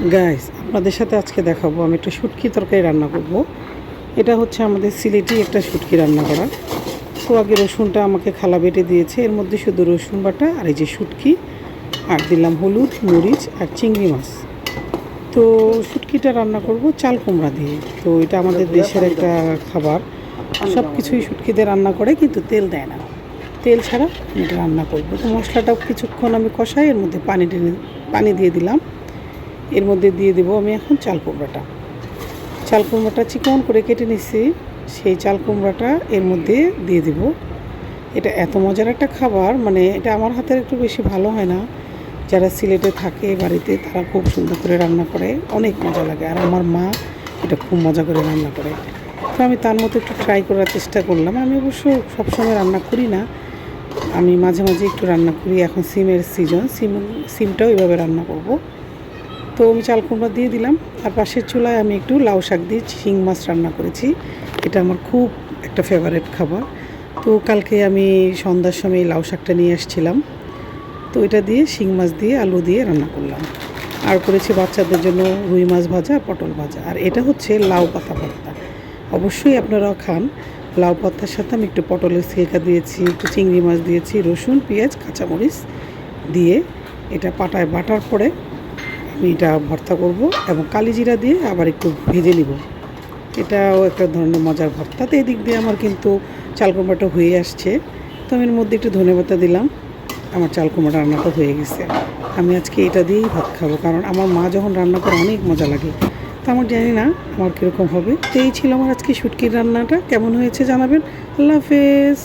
Guys, আপনাদের সাথে আজকে দেখাবো আমি একটা শুটকি তরকারি রান্না করব। এটা হচ্ছে আমাদের সিলেটি একটা শুটকি রান্না করা। তো আগে রসুনটা আমাকে খালা বেটে দিয়েছে, এর মধ্যে শুধু রসুন বাটা আর এই যে শুটকি, আর দিলাম হলুদ, মরিচ আর চিংড়ি মাছ। তো শুটকিটা রান্না করব চাল কুমড়া দিয়ে। তো এটা আমাদের দেশের একটা খাবার, সব কিছুই শুটকিতে রান্না করে কিন্তু তেল দেয় না, তেল ছাড়া এটা রান্না করব। তো মশলাটাও কিছুক্ষণ আমি কষাই, এর মধ্যে পানি দিয়ে দিলাম। এর মধ্যে দিয়ে দেবো আমি এখন চাল কুমড়াটা চিকন করে কেটে নিচ্ছি, সেই চাল কুমড়াটা এর মধ্যে দিয়ে দেব। এটা এত মজার একটা খাবার, মানে এটা আমার হাতের একটু বেশি ভালো হয় না। যারা সিলেটে থাকে বাড়িতে তারা খুব সুন্দর করে রান্না করে, অনেক মজা লাগে। আর আমার মা এটা খুব মজা করে রান্না করে। তো আমি তার মতো একটু ট্রাই করার চেষ্টা করলাম। আমি অবশ্য সবসময় রান্না করি না, আমি মাঝে মাঝে একটু রান্না করি। এখন সিমের সিজন, সিমটাও এভাবে রান্না করব। তো আমি চাল কুমড়া দিয়ে দিলাম। আর পাশের চুলায় আমি একটু লাউ শাক দিয়ে শিং মাছ রান্না করেছি। এটা আমার খুব একটা ফেভারিট খাবার। তো কালকে আমি সন্ধ্যার সময় লাউ শাকটা নিয়ে আসছিলাম, তো এটা দিয়ে শিং মাছ দিয়ে আলু দিয়ে রান্না করলাম। আর করেছি বাচ্চাদের জন্য রুই মাছ ভাজা, পটল ভাজা। আর এটা হচ্ছে লাউ পাতা ভর্তা। অবশ্যই আপনারাও খান। লাউ পাতার সাথে আমি একটু পটলের ছিলকা দিয়েছি, একটু চিংড়ি মাছ দিয়েছি, রসুন, পেঁয়াজ, কাঁচামরিচ দিয়ে এটা পাটায় বাটার পরে আমি এটা ভর্তা করব এবং কালিজিরা দিয়ে আবার একটু ভেজে নিব। এটাও একটা ধরনের মজার ভর্তা। তো এদিক দিয়ে আমার কিন্তু চাল কুমড়াটা হয়ে আসছে। তো আমি এর মধ্যে একটু ধনেপাতা দিলাম। আমার চাল কুমড়া রান্নাটা হয়ে গেছে। আমি আজকে এটা দিয়েই ভাত খাবো, কারণ আমার মা যখন রান্না করে অনেক মজা লাগে। তো আমার জানি না আমার কীরকম হবে। তো এই ছিল আমার আজকে শুটকির রান্নাটা। কেমন হয়েছে জানাবেন। আল্লাহ হাফেজ।